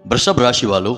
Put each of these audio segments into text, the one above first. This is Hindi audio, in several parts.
वृषभ राशि वालों,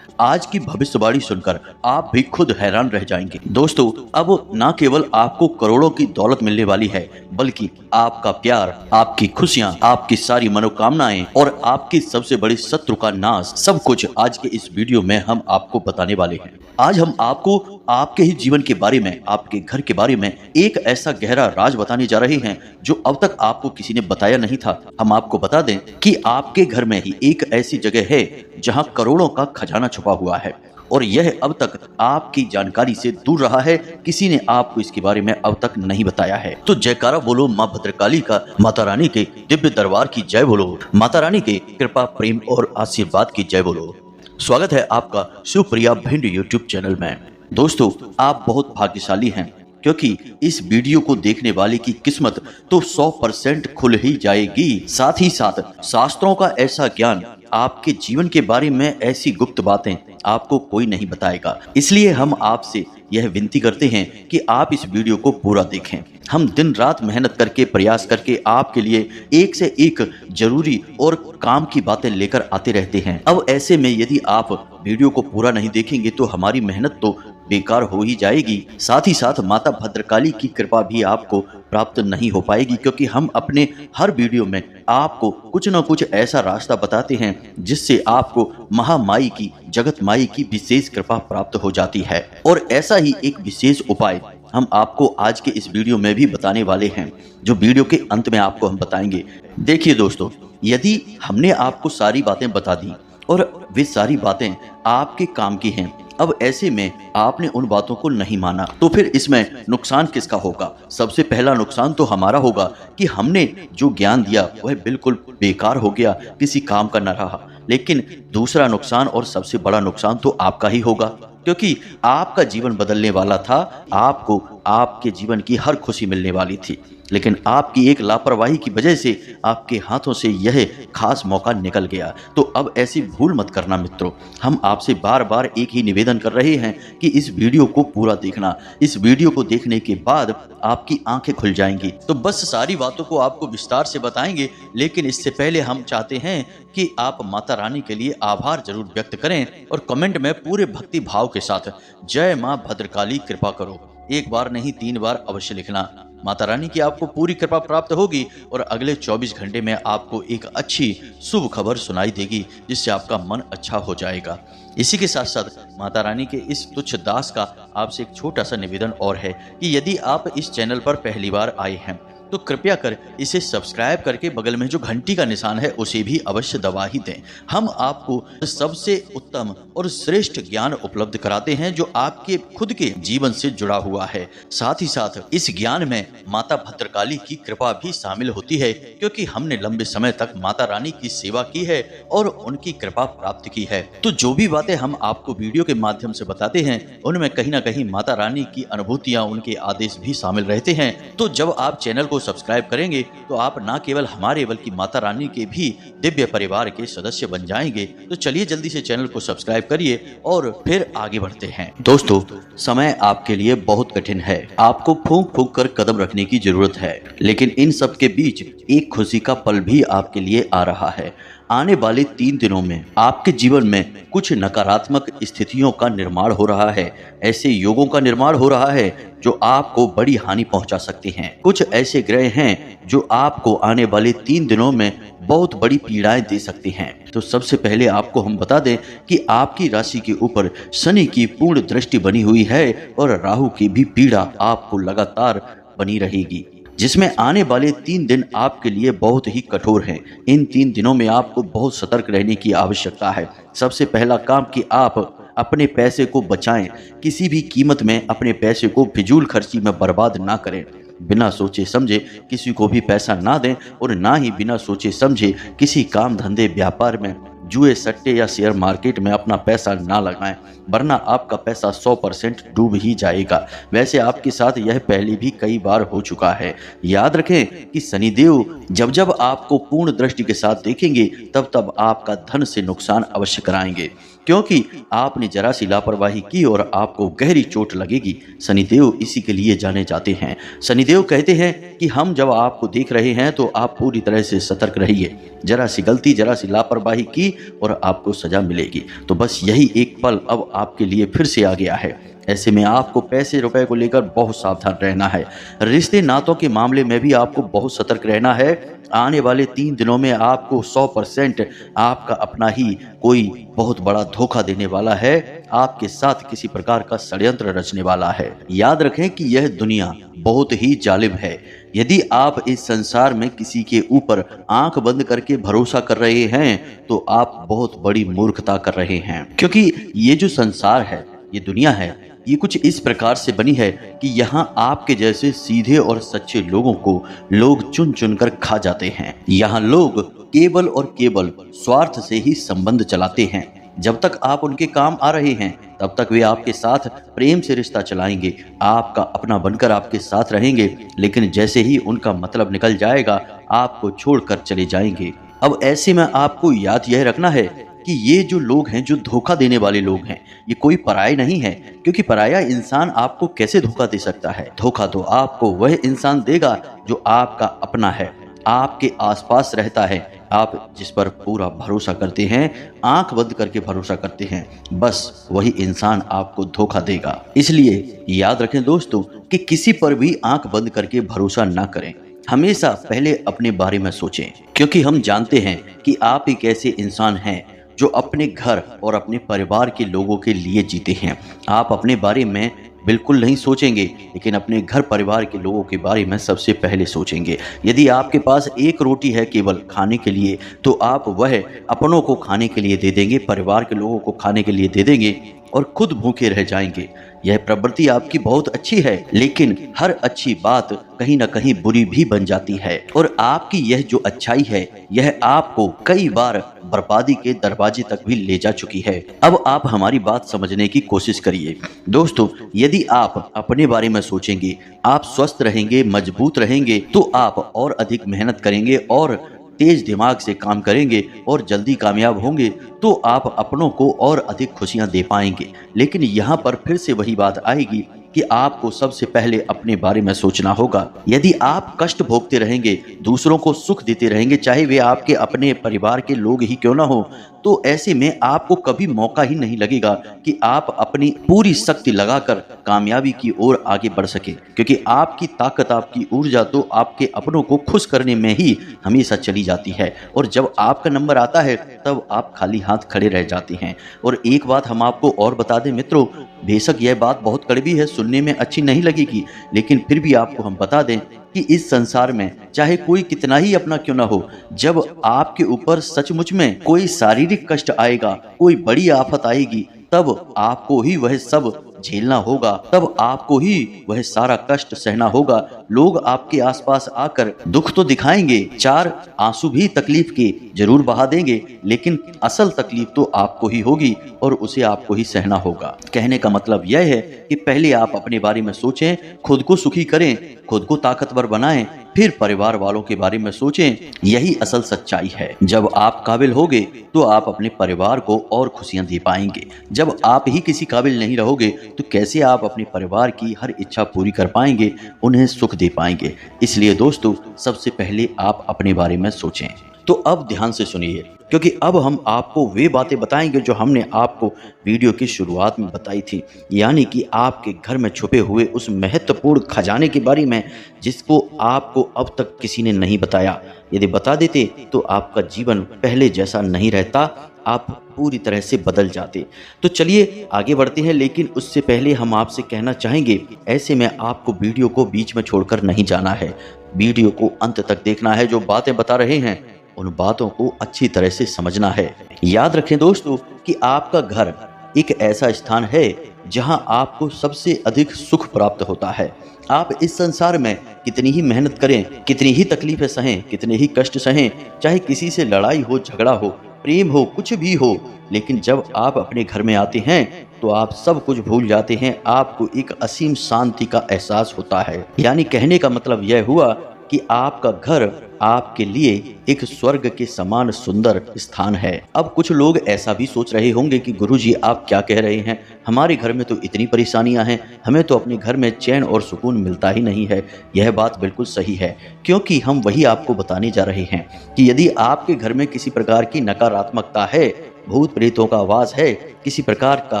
आज की भविष्यवाणी सुनकर आप भी खुद हैरान रह जाएंगे। दोस्तों, अब ना केवल आपको करोड़ों की दौलत मिलने वाली है, बल्कि आपका प्यार, आपकी खुशियां, आपकी सारी मनोकामनाएं और आपकी सबसे बड़ी शत्रु का नाश, सब कुछ आज के इस वीडियो में हम आपको बताने वाले हैं। आज हम आपको आपके ही जीवन के बारे में, आपके घर के बारे में एक ऐसा गहरा राज बताने जा रहे हैं जो अब तक आपको किसी ने बताया नहीं था। हम आपको बता दें कि आपके घर में ही एक ऐसी जगह है जहां करोड़ों का खजाना छुपा हुआ है और यह अब तक आपकी जानकारी से दूर रहा है। किसी ने आपको इसके बारे में अब तक नहीं बताया है। तो जयकारा बोलो माँ भद्रकाली का, माता रानी के दिव्य दरबार की जय बोलो, माता रानी के कृपा, प्रेम और आशीर्वाद की जय बोलो। स्वागत है आपका शिवप्रिया भिंड यूट्यूब चैनल में। दोस्तों, आप बहुत भाग्यशाली हैं क्योंकि इस वीडियो को देखने वाले की किस्मत तो 100% खुल ही जाएगी। साथ ही साथ शास्त्रों का ऐसा ज्ञान, आपके जीवन के बारे में ऐसी गुप्त बातें आपको कोई नहीं बताएगा। इसलिए हम आपसे यह विनती करते हैं कि आप इस वीडियो को पूरा देखें। हम दिन रात मेहनत करके, प्रयास करके आपके लिए एक से एक जरूरी और काम की बातें लेकर आते रहते हैं। अब ऐसे में यदि आप वीडियो को पूरा नहीं देखेंगे तो हमारी मेहनत तो बेकार हो ही जाएगी। साथ ही साथ माता भद्रकाली की कृपा भी आपको प्राप्त नहीं हो पाएगी, क्योंकि हम अपने हर वीडियो में आपको कुछ न कुछ ऐसा रास्ता बताते हैं जिससे आपको महामाई की, जगत माई की विशेष कृपा प्राप्त हो जाती है। और ऐसा ही एक विशेष उपाय हम आपको आज के इस वीडियो में भी बताने वाले हैं, जो वीडियो के अंत में आपको हम बताएंगे। देखिए दोस्तों, यदि हमने आपको सारी बातें बता दी और वे सारी बातें आपके काम की हैं, अब ऐसे में आपने उन बातों को नहीं माना, तो फिर इसमें नुकसान किसका होगा? सबसे पहला नुकसान तो हमारा होगा कि हमने जो ज्ञान दिया वह बिल्कुल बेकार हो गया, किसी काम का न रहा। लेकिन दूसरा नुकसान और सबसे बड़ा नुकसान तो आपका ही होगा, क्योंकि आपका जीवन बदलने वाला था। आपको आपके जीवन की हर खुशी मिलने वाली थी, लेकिन आपकी एक लापरवाही की वजह से आपके हाथों से यह खास मौका निकल गया। तो अब ऐसी भूल मत करना मित्रों। हम आपसे बार बार एक ही निवेदन कर रहे हैं कि इस वीडियो को पूरा देखना। इस वीडियो को देखने के बाद आपकी आंखें खुल जाएंगी। तो बस सारी बातों को आपको विस्तार से बताएंगे, लेकिन इससे पहले हम चाहते हैं कि आप माता रानी के लिए आभार जरूर व्यक्त करें और कमेंट में पूरे भक्ति भाव के साथ जय मां भद्रकाली कृपा करो एक बार नहीं 3 बार अवश्य लिखना। माता रानी की आपको पूरी कृपा प्राप्त होगी और अगले 24 घंटे में आपको एक अच्छी शुभ खबर सुनाई देगी, जिससे आपका मन अच्छा हो जाएगा। इसी के साथ साथ माता रानी के इस तुच्छ दास का आपसे एक छोटा सा निवेदन और है कि यदि आप इस चैनल पर पहली बार आए हैं तो कृपया कर इसे सब्सक्राइब करके बगल में जो घंटी का निशान है उसे भी अवश्य दबा ही दें। हम आपको सबसे उत्तम और श्रेष्ठ ज्ञान उपलब्ध कराते हैं जो आपके खुद के जीवन से जुड़ा हुआ है। साथ ही साथ इस ज्ञान में माता भद्रकाली की कृपा भी शामिल होती है, क्योंकि हमने लंबे समय तक माता रानी की सेवा की है और उनकी कृपा प्राप्त की है। तो जो भी बातें हम आपको वीडियो के माध्यम से बताते हैं उनमें कहीं ना कहीं माता रानी की अनुभूतियां, उनके आदेश भी शामिल रहते हैं। तो जब आप चैनल सब्सक्राइब करेंगे तो आप ना केवल हमारे बल्कि माता रानी के भी दिव्य परिवार के सदस्य बन जाएंगे। तो चलिए जल्दी से चैनल को सब्सक्राइब करिए और फिर आगे बढ़ते हैं। दोस्तों, समय आपके लिए बहुत कठिन है। आपको फूंक फूंक कर कदम रखने की जरूरत है, लेकिन इन सब के बीच एक खुशी का पल भी आपके लिए आ रहा है। आने वाले 3 दिनों में आपके जीवन में कुछ नकारात्मक स्थितियों का निर्माण हो रहा है। ऐसे योगों का निर्माण हो रहा है जो आपको बड़ी हानि पहुंचा सकते हैं। कुछ ऐसे ग्रह हैं जो आपको आने वाले 3 दिनों में बहुत बड़ी पीड़ाएं दे सकते हैं। तो सबसे पहले आपको हम बता दें कि आपकी राशि के ऊपर शनि की पूर्ण दृष्टि बनी हुई है और राहु की भी पीड़ा आपको लगातार बनी रहेगी, जिसमें आने वाले 3 दिन आपके लिए बहुत ही कठोर हैं। इन 3 दिनों में आपको बहुत सतर्क रहने की आवश्यकता है। सबसे पहला काम कि आप अपने पैसे को बचाएं। किसी भी कीमत में अपने पैसे को फिजूल खर्ची में बर्बाद ना करें। बिना सोचे समझे किसी को भी पैसा ना दें और ना ही बिना सोचे समझे किसी काम धंधे, व्यापार में, जुए, सट्टे या शेयर मार्केट में अपना पैसा ना लगाएं, वरना आपका पैसा 100% डूब ही जाएगा। वैसे आपके साथ यह पहले भी कई बार हो चुका है। याद रखें कि शनिदेव जब जब आपको पूर्ण दृष्टि के साथ देखेंगे तब तब आपका धन से नुकसान अवश्य कराएंगे, क्योंकि आपने जरा सी लापरवाही की और आपको गहरी चोट लगेगी। शनिदेव इसी के लिए जाने जाते हैं। शनिदेव कहते हैं कि हम जब आपको देख रहे हैं तो आप पूरी तरह से सतर्क रहिए। जरा सी गलती, जरा सी लापरवाही की और आपको सजा मिलेगी। तो बस यही एक पल अब आपके लिए फिर से आ गया है। ऐसे में आपको पैसे रुपए को लेकर बहुत सावधान रहना है। रिश्ते नातों के मामले में भी आपको बहुत सतर्क रहना है। आने वाले 3 दिनों में आपको 100% आपका अपना ही कोई बहुत बड़ा धोखा देने वाला है, आपके साथ किसी प्रकार का षड्यंत्र रचने वाला है। याद रखें कि यह दुनिया बहुत ही जालिम है। यदि आप इस संसार में किसी के ऊपर आंख बंद करके भरोसा कर रहे हैं तो आप बहुत बड़ी मूर्खता कर रहे हैं, क्योंकि ये जो संसार है, ये दुनिया है, ये कुछ इस प्रकार से बनी है कि यहाँ आपके जैसे सीधे और सच्चे लोगों को लोग चुन चुन कर खा जाते हैं। यहाँ लोग केवल और केवल स्वार्थ से ही संबंध चलाते हैं। जब तक आप उनके काम आ रहे हैं तब तक वे आपके साथ प्रेम से रिश्ता चलाएंगे, आपका अपना बनकर आपके साथ रहेंगे, लेकिन जैसे ही उनका मतलब निकल जाएगा आपको छोड़कर चले जाएंगे। अब ऐसे में आपको याद यह रखना है कि ये जो लोग हैं, जो धोखा देने वाले लोग हैं, ये कोई पराया नहीं है, क्योंकि पराया इंसान आपको कैसे धोखा दे सकता है। धोखा तो आपको वह इंसान देगा जो आपका अपना है, आपके आसपास रहता है, आप जिस पर पूरा भरोसा करते हैं, आंख बंद करके भरोसा करते हैं, बस वही इंसान आपको धोखा देगा। इसलिए याद रखें दोस्तों कि किसी पर भी आंख बंद करके भरोसा ना करें। हमेशा पहले अपने बारे में सोचें, क्योंकि हम जानते हैं कि आप एक ऐसे इंसान हैं जो अपने घर और अपने परिवार के लोगों के लिए जीते हैं। आप अपने बारे में बिल्कुल नहीं सोचेंगे, लेकिन अपने घर परिवार के लोगों के बारे में सबसे पहले सोचेंगे। यदि आपके पास एक रोटी है केवल खाने के लिए, तो आप वह अपनों को खाने के लिए दे देंगे, परिवार के लोगों को खाने के लिए दे देंगे और खुद भूखे रह जाएंगे। यह प्रवृत्ति आपकी बहुत अच्छी है, लेकिन हर अच्छी बात कहीं ना कहीं बुरी भी बन जाती है, और आपकी यह जो अच्छाई है यह आपको कई बार बर्बादी के दरवाजे तक भी ले जा चुकी है। अब आप हमारी बात समझने की कोशिश करिए दोस्तों। यदि आप अपने बारे में सोचेंगे, आप स्वस्थ रहेंगे, मजबूत रहेंगे, तो आप और अधिक मेहनत करेंगे और तेज दिमाग से काम करेंगे और जल्दी कामयाब होंगे, तो आप अपनों को और अधिक खुशियां दे पाएंगे। लेकिन यहाँ पर फिर से वही बात आएगी कि आपको सबसे पहले अपने बारे में सोचना होगा। यदि आप कष्ट भोगते रहेंगे, दूसरों को सुख देते रहेंगे, चाहे वे आपके अपने परिवार के लोग ही क्यों ना हो, तो ऐसे में आपको कभी मौका ही नहीं लगेगा कि आप अपनी पूरी शक्ति लगाकर कामयाबी की ओर आगे बढ़ सके, क्योंकि आपकी ताकत, आपकी ऊर्जा तो आपके अपनों को खुश करने में ही हमेशा चली जाती है, और जब आपका नंबर आता है तब आप खाली हाथ खड़े रह जाते हैं। और एक बात हम आपको और बता दें मित्रों, बेशक यह बात बहुत कड़वी है, सुनने में अच्छी नहीं लगेगी, लेकिन फिर भी आपको हम बता दें कि इस संसार में चाहे कोई कितना ही अपना क्यों ना हो, जब आपके ऊपर सचमुच में कोई शारीरिक कष्ट आएगा, कोई बड़ी आफत आएगी, तब आपको ही वह सब झेलना होगा, तब आपको ही वह सारा कष्ट सहना होगा। लोग आपके आसपास आकर दुख तो दिखाएंगे, 4 आंसू भी तकलीफ के जरूर बहा देंगे, लेकिन असल तकलीफ तो आपको ही होगी और उसे आपको ही सहना होगा। कहने का मतलब यह है कि पहले आप अपने बारे में सोचें, खुद को सुखी करें, खुद को ताकतवर बनाएं, फिर परिवार वालों के बारे में सोचें। यही असल सच्चाई है। जब आप काबिल होगे तो आप अपने परिवार को और खुशियां दे पाएंगे। जब आप ही किसी काबिल नहीं रहोगे तो कैसे आप अपने परिवार की हर इच्छा पूरी कर पाएंगे, उन्हें सुख दे पाएंगे। इसलिए दोस्तों, सबसे पहले आप अपने बारे में सोचें। तो अब ध्यान से सुनिए, क्योंकि अब हम आपको वे बातें बताएंगे जो हमने आपको वीडियो की शुरुआत में बताई थी, यानी कि आपके घर में छुपे हुए उस महत्वपूर्ण खजाने के बारे में जिसको आपको अब तक किसी ने नहीं बताया। यदि बता देते तो आपका जीवन पहले जैसा नहीं रहता, आप पूरी तरह से बदल जाते। तो चलिए आगे बढ़ते हैं, लेकिन उससे पहले हम आपसे कहना चाहेंगे, ऐसे में आपको वीडियो को बीच में छोड़कर नहीं जाना है, वीडियो को अंत तक देखना है। जो बातें बता रहे हैं उन बातों को अच्छी तरह से समझना है। याद रखें दोस्तों कि आपका घर एक ऐसा स्थान है जहां आपको सबसे अधिक सुख प्राप्त होता है। आप इस संसार में कितनी ही मेहनत करें, कितनी ही तकलीफें सहें, कितने ही कष्ट सहें, चाहे किसी से लड़ाई हो, झगड़ा हो, प्रेम हो, कुछ भी हो, लेकिन जब आप अपने घर में आते हैं तो आप सब कुछ भूल जाते हैं। आपको एक असीम शांति का एहसास होता है। यानी कहने का मतलब यह हुआ कि आपका घर आपके लिए एक स्वर्ग के समान सुंदर स्थान है। अब कुछ लोग ऐसा भी सोच रहे होंगे कि गुरुजी आप क्या कह रहे हैं, हमारे घर में तो इतनी परेशानियां हैं, हमें तो अपने घर में चैन और सुकून मिलता ही नहीं है। यह बात बिल्कुल सही है, क्योंकि हम वही आपको बताने जा रहे हैं कि यदि आपके घर में किसी प्रकार की नकारात्मकता है, भूत प्रेतों का वास है, किसी प्रकार का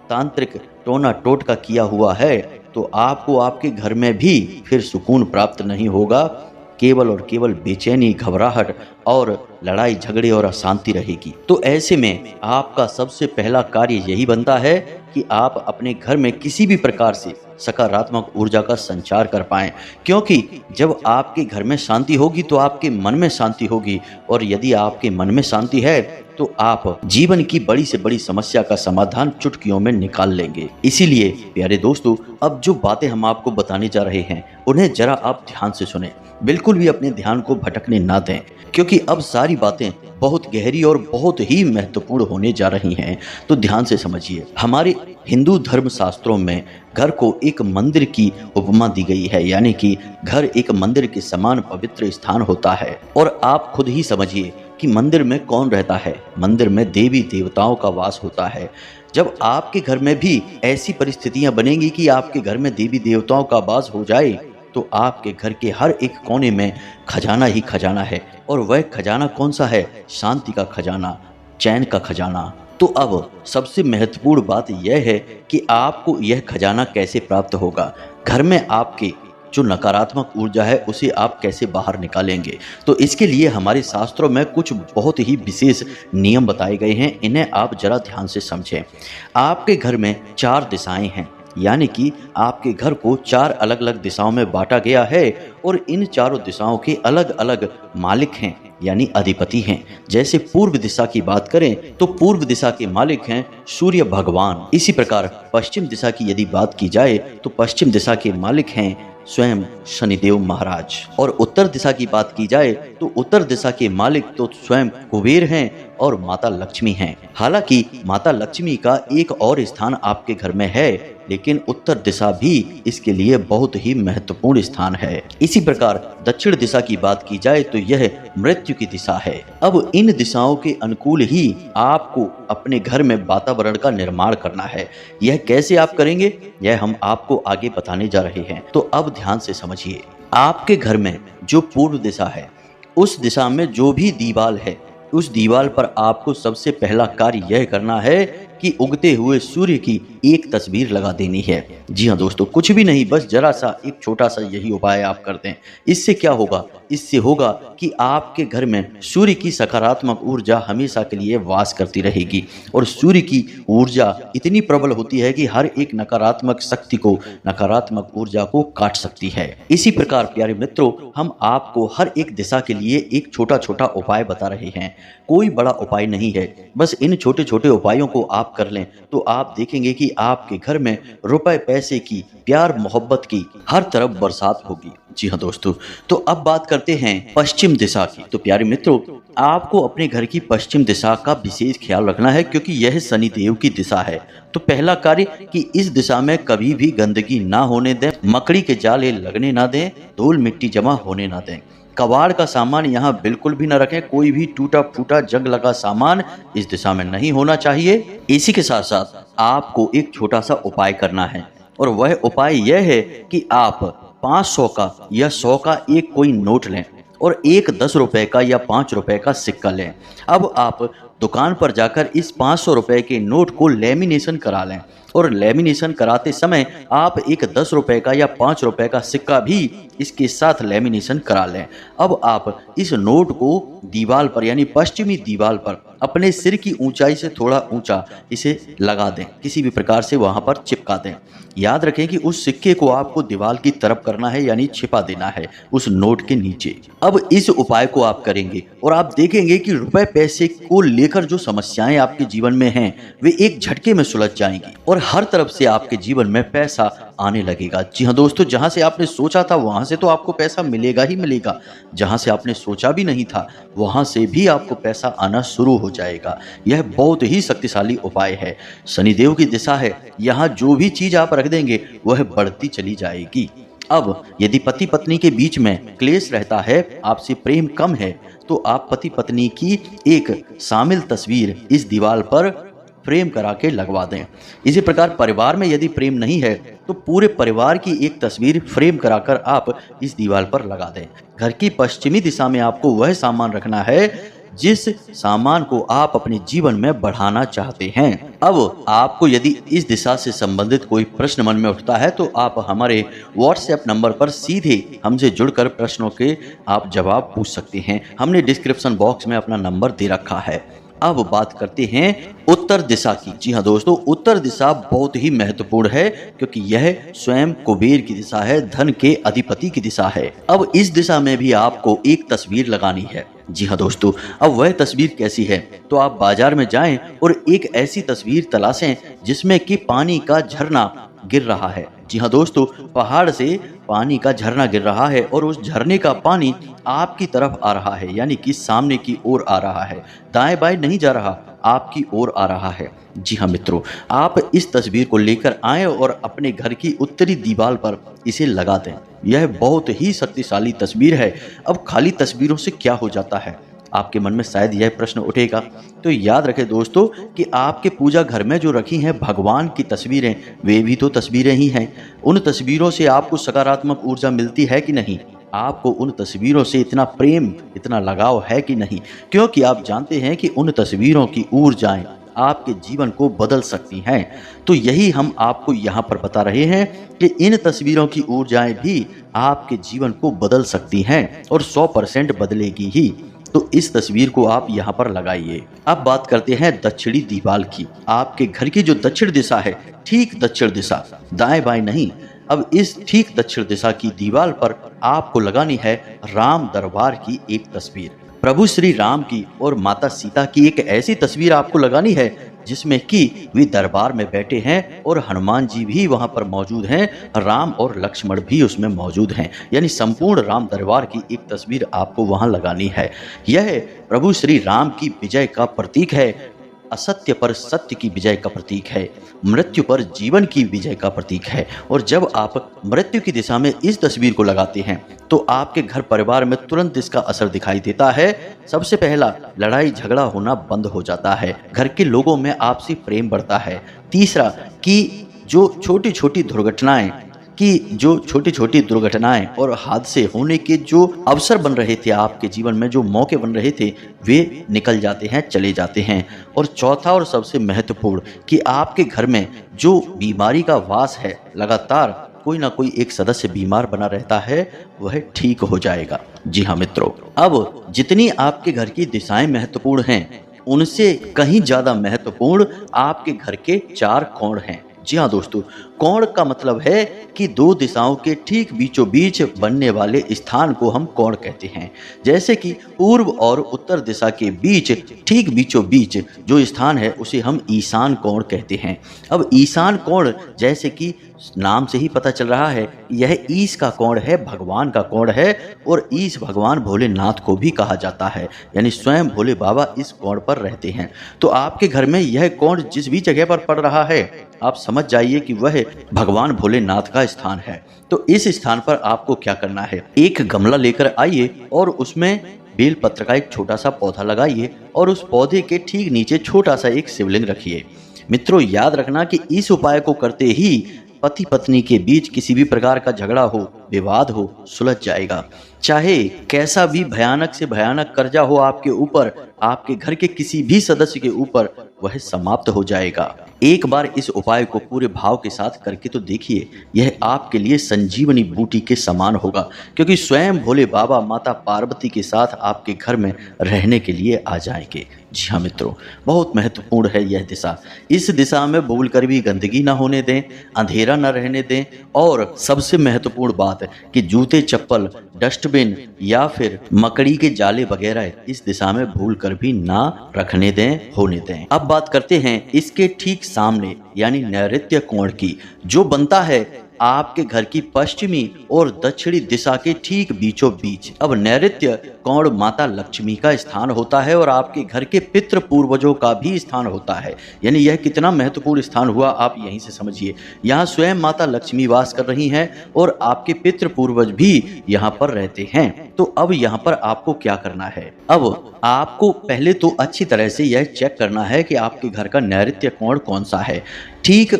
तांत्रिक टोना टोटका किया हुआ है, तो आपको आपके घर में भी फिर सुकून प्राप्त नहीं होगा। केवल और केवल बेचैनी, घबराहट और लड़ाई झगड़े और अशांति रहेगी। तो ऐसे में आपका सबसे पहला कार्य यही बनता है कि आप अपने घर में किसी भी प्रकार से सकारात्मक ऊर्जा का संचार कर पाएं, क्योंकि जब आपके घर में शांति होगी तो आपके मन में शांति होगी, और यदि आपके मन में शांति है तो आप जीवन की बड़ी से बड़ी समस्या का समाधान चुटकियों में निकाल लेंगे। इसीलिए प्यारे दोस्तों, अब जो बातें हम आपको बताने जा रहे हैं उन्हें जरा आप ध्यान से सुनें, बिल्कुल भी अपने ध्यान को भटकने ना दें, क्योंकि अब सारी बातें बहुत गहरी और बहुत ही महत्वपूर्ण होने जा रही हैं। तो ध्यान से समझिए। हमारे हिंदू धर्म शास्त्रों में घर को एक मंदिर की उपमा दी गई है, यानी कि घर एक मंदिर के समान पवित्र स्थान होता है। और आप खुद ही समझिए कि मंदिर में कौन रहता है। मंदिर में देवी देवताओं का वास होता है। जब आपके घर में भी ऐसी परिस्थितियां बनेंगी कि आपके घर में देवी देवताओं का वास हो जाए, तो आपके घर के हर एक कोने में खजाना ही खजाना है। और वह खजाना कौन सा है? शांति का खजाना, चैन का खजाना। तो अब सबसे महत्वपूर्ण बात यह है कि आपको यह खजाना कैसे प्राप्त होगा। घर में आपके जो नकारात्मक ऊर्जा है उसे आप कैसे बाहर निकालेंगे। तो इसके लिए हमारे शास्त्रों में कुछ बहुत ही विशेष नियम बताए गए हैं, इन्हें आप जरा ध्यान से समझें। आपके घर में 4 दिशाएं हैं, यानी कि आपके घर को 4 अलग अलग दिशाओं में बांटा गया है, और इन चारों दिशाओं के अलग अलग मालिक हैं, यानी अधिपति हैं। जैसे पूर्व दिशा की बात करें तो पूर्व दिशा के मालिक हैं सूर्य भगवान। इसी प्रकार पश्चिम दिशा की यदि बात की जाए तो पश्चिम दिशा के मालिक हैं स्वयं शनिदेव महाराज। और उत्तर दिशा की बात की जाए तो उत्तर दिशा के मालिक तो स्वयं कुबेर हैं और माता लक्ष्मी हैं। हालांकि माता लक्ष्मी का एक और स्थान आपके घर में है, लेकिन उत्तर दिशा भी इसके लिए बहुत ही महत्वपूर्ण स्थान है। इसी प्रकार दक्षिण दिशा की बात की जाए तो यह मृत्यु की दिशा है। अब इन दिशाओं के अनुकूल ही आपको अपने घर में वातावरण का निर्माण करना है। यह कैसे आप करेंगे, यह हम आपको आगे बताने जा रहे हैं। तो अब ध्यान से समझिए। आपके घर में जो पूर्व दिशा है, उस दिशा में जो भी दीवार है, उस दीवार पर आपको सबसे पहला कार्य यह करना है कि उगते हुए सूर्य की एक तस्वीर लगा देनी है। जी हाँ दोस्तों, कुछ भी नहीं, बस जरा सा एक छोटा सा यही उपाय आप कर दें। इससे क्या होगा? इससे होगा कि आपके घर में सूर्य की सकारात्मक ऊर्जा हमेशा के लिए वास करती रहेगी, और सूर्य की ऊर्जा इतनी प्रबल होती है कि हर एक नकारात्मक शक्ति को, नकारात्मक ऊर्जा को काट सकती है। इसी प्रकार प्यारे मित्रों, हम आपको हर एक दिशा के लिए एक छोटा छोटा उपाय बता रहे हैं। कोई बड़ा उपाय नहीं है, बस इन छोटे छोटे उपायों को आप कर लें तो आप देखेंगे कि आपके घर में रुपए पैसे की, प्यार मोहब्बत की हर तरफ बरसात होगी। जी हाँ दोस्तों, तो अब बात करते हैं पश्चिम दिशा की। तो प्यारे मित्रों, आपको अपने घर की पश्चिम दिशा का विशेष ख्याल रखना है, क्योंकि यह शनिदेव की दिशा है। तो पहला कार्य कि इस दिशा में कभी भी गंदगी ना होने दें, मकड़ी के जाले लगने ना दें, धूल मिट्टी जमा होने ना दें। कबाड़ का सामान यहाँ बिल्कुल भी न रखें। कोई भी टूटा फूटा जंग लगा सामान इस दिशा में नहीं होना चाहिए। इसी के साथ साथ आपको एक छोटा सा उपाय करना है, और वह उपाय यह है कि आप 500 का या 100 का एक कोई नोट लें और एक 10 रुपए का या 5 रुपए का सिक्का लें। अब आप दुकान पर जाकर इस 500 रुपए के नोट को लेमिनेशन करा लें, और लेमिनेशन कराते समय आप एक 10 रुपए का या 5 रुपए का सिक्का भी इसके साथ लेमिनेशन करा लें। अब आप इस नोट को दीवार पर, यानी पश्चिमी दीवार पर अपने सिर की ऊंचाई से थोड़ा ऊंचा इसे लगा दें, किसी भी प्रकार से वहां पर चिपका दें। याद रखें कि उस सिक्के को आपको दीवार की तरफ करना है, यानी छिपा देना है उस नोट के नीचे। अब इस उपाय को आप करेंगे और आप देखेंगे कि रुपए पैसे को लेकर जो समस्याएं आपके जीवन में हैं वे एक झटके में सुलझ जाएंगी, और हर तरफ से आपके जीवन में पैसा आने लगेगा। जी हाँ दोस्तों, जहां से आपने सोचा था वहां से तो आपको पैसा मिलेगा ही मिलेगा, जहां से आपने सोचा भी नहीं था वहां से भी आपको पैसा आना शुरू हो जाएगा। यह बहुत ही शक्तिशाली उपाय है। शनिदेव की दिशा है, यहाँ जो भी चीज आप रख देंगे वह बढ़ती चली जाएगी। अब यदि पति पत्नी के बीच में क्लेश रहता है, आपसी प्रेम कम है, तो आप पति पत्नी की एक शामिल तस्वीर इस दीवार पर फ्रेम करा के लगवा दें। इसी प्रकार परिवार में यदि प्रेम नहीं है तो पूरे परिवार की एक तस्वीर फ्रेम कराकर आप इस दीवार पर लगा दें। घर की पश्चिमी दिशा में आपको वह सामान रखना है जिस सामान को आप अपने जीवन में बढ़ाना चाहते हैं। अब आपको यदि इस दिशा से संबंधित कोई प्रश्न मन में उठता है तो आप हमारे व्हाट्सएप नंबर पर सीधे हमसे जुड़कर प्रश्नों के आप जवाब पूछ सकते हैं। हमने डिस्क्रिप्शन बॉक्स में अपना नंबर दे रखा है। अब बात करते हैं उत्तर दिशा की। जी हाँ दोस्तों, उत्तर दिशा बहुत ही महत्वपूर्ण है क्योंकि यह स्वयं कुबेर की दिशा है, धन के अधिपति की दिशा है। अब इस दिशा में भी आपको एक तस्वीर लगानी है। जी हाँ दोस्तों, अब वह तस्वीर कैसी है? तो आप बाजार में जाएं और एक ऐसी तस्वीर तलाशें जिसमें कि पानी का झरना गिर रहा है। जी हाँ दोस्तों, पहाड़ से पानी का झरना गिर रहा है और उस झरने का पानी आपकी तरफ आ रहा है, यानी कि सामने की ओर आ रहा है, दाएं बाएं नहीं जा रहा, आपकी ओर आ रहा है। जी हाँ मित्रों, आप इस तस्वीर को लेकर आएं और अपने घर की उत्तरी दीवार पर इसे लगा दें। यह बहुत ही शक्तिशाली तस्वीर है। अब खाली तस्वीरों से क्या हो जाता है, आपके मन में शायद यह प्रश्न उठेगा। तो याद रखें दोस्तों कि आपके पूजा घर में जो रखी हैं भगवान की तस्वीरें, वे भी तो तस्वीरें ही हैं। उन तस्वीरों से आपको सकारात्मक ऊर्जा मिलती है कि नहीं? आपको उन तस्वीरों से इतना प्रेम, इतना लगाव है कि नहीं? क्योंकि आप जानते हैं कि उन तस्वीरों की ऊर्जाएं आपके जीवन को बदल सकती हैं। तो यही हम आपको यहाँ पर बता रहे हैं कि इन तस्वीरों की ऊर्जाएं भी आपके जीवन को बदल सकती हैं और 100% बदलेगी ही। तो इस तस्वीर को आप यहाँ पर लगाइए। अब बात करते हैं दक्षिणी दीवार की। आपके घर की जो दक्षिण दिशा है, ठीक दक्षिण दिशा, दाएं बाएं नहीं। अब इस ठीक दक्षिण दिशा की दीवार पर आपको लगानी है राम दरबार की एक तस्वीर। प्रभु श्री राम की और माता सीता की एक ऐसी तस्वीर आपको लगानी है जिसमें कि वे दरबार में बैठे हैं और हनुमान जी भी वहां पर मौजूद हैं, राम और लक्ष्मण भी उसमें मौजूद हैं, यानी संपूर्ण राम दरबार की एक तस्वीर आपको वहां लगानी है। यह प्रभु श्री राम की विजय का प्रतीक है, असत्य पर सत्य की विजय का प्रतीक है, मृत्यु पर जीवन की विजय का प्रतीक है। और जब आप मृत्यु की दिशा में इस तस्वीर को लगाते हैं तो आपके घर परिवार में तुरंत इसका असर दिखाई देता है। सबसे पहला, लड़ाई झगड़ा होना बंद हो जाता है, घर के लोगों में आपसी प्रेम बढ़ता है। तीसरा, कि जो छोटी छोटी दुर्घटनाएं और हादसे होने के जो अवसर बन रहे थे, आपके जीवन में जो मौके बन रहे थे, वे निकल जाते हैं, चले जाते हैं। और चौथा और सबसे महत्वपूर्ण, कि आपके घर में जो बीमारी का वास है, लगातार कोई ना कोई एक सदस्य बीमार बना रहता है, वह ठीक हो जाएगा। जी हाँ मित्रों, अब जितनी आपके घर की दिशाएं महत्वपूर्ण हैं, उनसे कहीं ज्यादा महत्वपूर्ण आपके घर के 4 कोण हैं। जी हाँ दोस्तों, कोण का मतलब है कि 2 दिशाओं के ठीक बीचों बीच बनने वाले स्थान को हम कोण कहते हैं। जैसे कि पूर्व और उत्तर दिशा के बीच ठीक बीचों बीच जो स्थान है उसे हम ईशान कोण कहते हैं। अब ईशान कोण, जैसे कि नाम से ही पता चल रहा है, यह ईश का कोण है, भगवान का कोण है। और ईश भगवान भोलेनाथ को भी कहा जाता है, यानी स्वयं भोले बाबा इस कोण पर रहते हैं। तो आपके घर में यह कोण जिस भी जगह पर पड़ रहा है, आप समझ जाइए कि वह भगवान भोलेनाथ का स्थान है। तो इस स्थान पर आपको क्या करना है, एक गमला लेकर आइए और उसमें बेलपत्र का एक छोटा सा पौधा लगाइए और उस पौधे के ठीक नीचे छोटा सा एक शिवलिंग रखिए। मित्रों, याद रखना कि इस उपाय को करते ही पति पत्नी के बीच किसी भी प्रकार का झगड़ा हो, विवाद हो, सुलझ जाएगा। चाहे कैसा भी भयानक से भयानक कर्जा हो आपके ऊपर, आपके घर के किसी भी सदस्य के ऊपर, वह समाप्त हो जाएगा। एक बार इस उपाय को पूरे भाव के साथ करके तो देखिए, यह आपके लिए संजीवनी बूटी के समान होगा, क्योंकि स्वयं भोले बाबा माता पार्वती के साथ आपके घर में रहने के लिए आ जाएंगे। जी हाँ मित्रों, बहुत महत्वपूर्ण है यह दिशा। इस दिशा में भूल कर भी गंदगी ना होने दें, अंधेरा ना रहने दें, और सबसे महत्वपूर्ण बात है कि जूते, चप्पल, डस्टबिन या फिर मकड़ी के जाले वगैरह इस दिशा में भूल कर भी ना रखने दें, होने दें। अब बात करते हैं इसके ठीक सामने, यानी नैऋत्य कोण की, जो बनता है आपके घर की पश्चिमी और दक्षिणी दिशा के ठीक बीचों बीच। अब नैऋत्य कोण माता लक्ष्मी का स्थान होता है और आपके घर के पितृ पूर्वजों का भी स्थान होता है। यानी यह कितना महत्वपूर्ण स्थान हुआ आप यहीं से समझिए। यहाँ स्वयं माता लक्ष्मी वास कर रही हैं और आपके पितृ पूर्वज भी यहाँ पर रहते हैं। तो अब यहाँ पर आपको क्या करना है? अब आपको पहले तो अच्छी तरह से यह चेक करना है कि आपके घर का नैऋत्य कोण कौन सा है। ठीक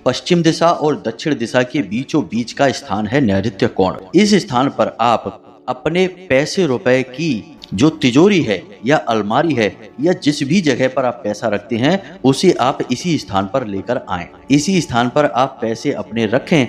पश्चिम दिशा और दक्षिण दिशा के बीचों बीच का स्थान है नैऋत्य कोण। इस स्थान पर आप अपने पैसे रुपए की जो तिजोरी है या अलमारी है या जिस भी जगह पर आप पैसा रखते हैं उसे आप इसी स्थान पर लेकर आएं। इसी स्थान पर आप पैसे अपने रखें।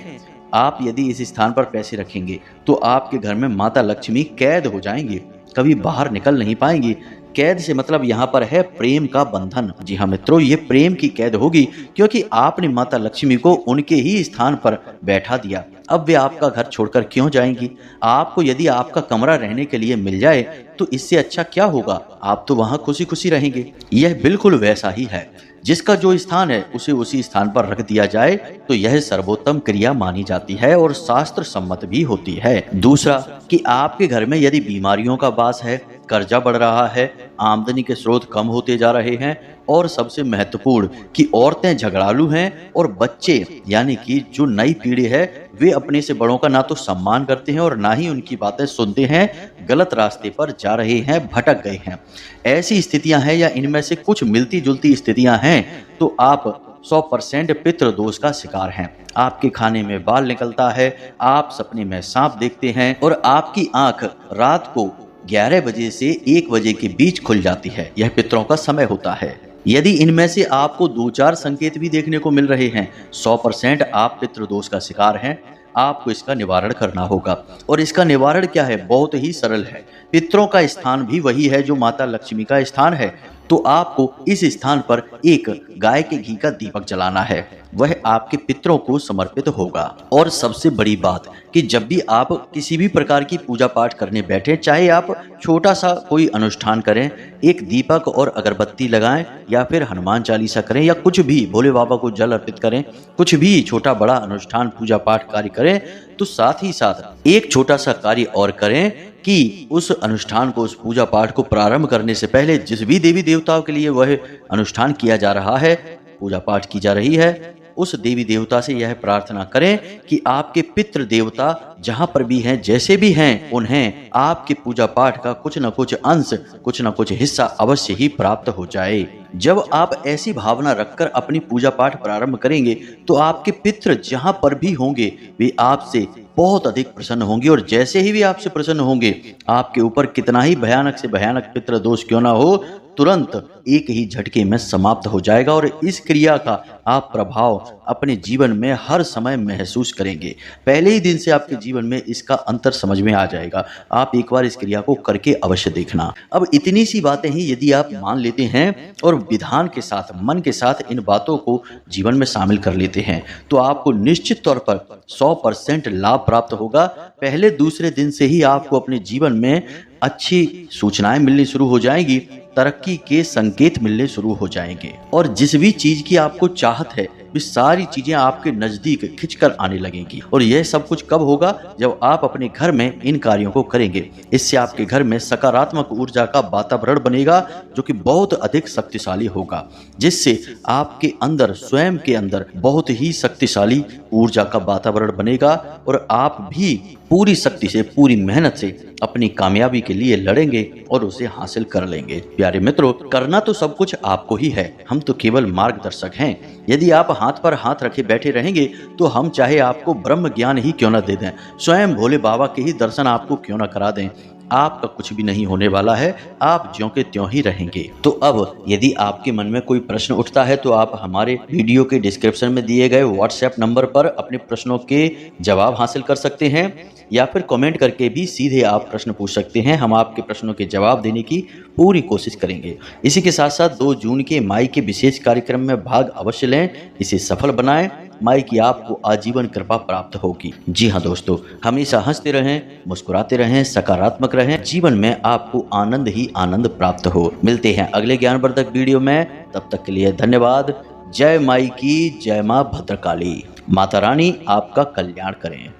आप यदि इस स्थान पर पैसे रखेंगे तो आपके घर में माता लक्ष्मी कैद हो जाएंगी, कभी बाहर निकल नहीं पाएंगी। कैद से मतलब यहाँ पर है प्रेम का बंधन। जी हाँ मित्रों, ये प्रेम की कैद होगी क्योंकि आपने माता लक्ष्मी को उनके ही स्थान पर बैठा दिया। अब वे आपका घर छोड़कर क्यों जाएंगी? आपको यदि आपका कमरा रहने के लिए मिल जाए तो इससे अच्छा क्या होगा? आप तो वहाँ खुशी खुशी रहेंगे। यह बिल्कुल वैसा ही है, जिसका जो स्थान है उसे उसी स्थान पर रख दिया जाए तो यह सर्वोत्तम क्रिया मानी जाती है और शास्त्र सम्मत भी होती है। दूसरा कि आपके घर में यदि बीमारियों का वास है, कर्जा बढ़ रहा है, आमदनी के स्रोत कम होते जा रहे हैं और सबसे महत्वपूर्ण कि औरतें झगड़ालू हैं और बच्चे यानी कि जो नई पीढ़ी है वे अपने से बड़ों का ना तो सम्मान करते हैं और ना ही उनकी बातें सुनते हैं, गलत रास्ते पर जा रहे हैं, भटक गए हैं, ऐसी स्थितियां हैं या इनमें से कुछ मिलती जुलती स्थितियां हैं तो आप 100% पितृ दोष का शिकार हैं। आपके खाने में बाल निकलता है, आप सपने में सांप देखते हैं और आपकी आंख रात को 11 बजे से 1 बजे के बीच खुल जाती है। यह पितरों का समय होता है। यदि इनमें से आपको 2-4 संकेत भी देखने को मिल रहे हैं 100% आप पितृदोष का शिकार हैं। आपको इसका निवारण करना होगा और इसका निवारण क्या है? बहुत ही सरल है। पितरों का स्थान भी वही है जो माता लक्ष्मी का स्थान है। तो आपको इस स्थान पर एक गाय के घी का दीपक जलाना है, वह आपके पितरों को समर्पित होगा। और सबसे बड़ी बात कि जब भी आप किसी भी प्रकार की पूजा पाठ करने बैठे, चाहे आप छोटा सा कोई अनुष्ठान करें, एक दीपक और अगरबत्ती लगाएं या फिर हनुमान चालीसा करें या कुछ भी भोले बाबा को जल अर्पित करें, कुछ भी छोटा बड़ा अनुष्ठान पूजा पाठ कार्य करें, तो साथ ही साथ एक छोटा सा कार्य और करें कि उस अनुष्ठान को, उस पूजा पाठ को प्रारंभ करने से पहले जिस भी देवी देवताओं के लिए वह अनुष्ठान किया जा रहा है, पूजा पाठ की जा रही है, उस देवी देवता से यह प्रार्थना करें कि आपके पितृ देवता जहां पर भी हैं, जैसे भी हैं, उन्हें आपके पूजा पाठ का कुछ न कुछ अंश, कुछ न कुछ हिस्सा अवश्य ही प्राप्त हो जाए। जब आप ऐसी भावना रखकर अपनी पूजा पाठ प्रारंभ करेंगे तो आपके पितृ जहां पर भी होंगे वे आपसे बहुत अधिक प्रसन्न होंगे और जैसे ही वे आपसे प्रसन्न होंगे, आपके ऊपर कितना ही भयानक से भयानक पितृ दोष क्यों ना हो, तुरंत एक ही झटके में समाप्त हो जाएगा और इस क्रिया का आप प्रभाव अपने जीवन में हर समय महसूस करेंगे। पहले ही दिन से आपके जीवन में इसका अंतर समझ में आ जाएगा। आप एक बार इस क्रिया को करके अवश्य देखना। अब इतनी सी बातें ही यदि आप मान लेते हैं और विधान के साथ, मन के साथ इन बातों को जीवन में शामिल कर लेते हैं तो आपको निश्चित तौर पर 100% लाभ प्राप्त होगा। पहले दूसरे दिन से ही आपको अपने जीवन में अच्छी सूचनाएं मिलनी शुरू हो जाएंगी, तरक्की के संकेत मिलने शुरू हो जाएंगे और जिस भी चीज की आपको चाहत है वे सारी चीजें आपके नजदीक खिंचकर आने लगेंगी। और यह सब कुछ कब होगा? जब आप अपने घर में इन कार्यों को करेंगे। इससे आपके घर में सकारात्मक ऊर्जा का वातावरण बनेगा जो कि बहुत अधिक शक्तिशाली होगा, जिससे आपके अंदर, स्वयं के अंदर बहुत ही शक्तिशाली ऊर्जा का वातावरण बनेगा और आप भी पूरी शक्ति से, पूरी मेहनत से अपनी कामयाबी के लिए लड़ेंगे और उसे हासिल कर लेंगे। प्यारे मित्रों, करना तो सब कुछ आपको ही है, हम तो केवल मार्गदर्शक हैं। यदि आप हाथ पर हाथ रखे बैठे रहेंगे तो हम चाहे आपको ब्रह्म ज्ञान ही क्यों न दे दें, स्वयं भोले बाबा के ही दर्शन आपको क्यों न करा दें, आपका कुछ भी नहीं होने वाला है। आप ज्यों के त्यों ही रहेंगे। तो अब यदि आपके मन में कोई प्रश्न उठता है तो आप हमारे वीडियो के डिस्क्रिप्शन में दिए गए व्हाट्सएप नंबर पर अपने प्रश्नों के जवाब हासिल कर सकते हैं या फिर कमेंट करके भी सीधे आप प्रश्न पूछ सकते हैं। हम आपके प्रश्नों के जवाब देने की पूरी कोशिश करेंगे। इसी के साथ साथ 2 जून के माई के विशेष कार्यक्रम में भाग अवश्य लें, इसे सफल बनाएं। माई की आपको आजीवन कृपा प्राप्त होगी। जी हाँ दोस्तों, हमेशा हंसते रहें, मुस्कुराते रहें, सकारात्मक रहें, जीवन में आपको आनंद ही आनंद प्राप्त हो। मिलते हैं अगले ज्ञानवर्धक वीडियो में, तब तक के लिए धन्यवाद। जय माई की, जय माँ भद्रकाली। माता रानी आपका कल्याण करें।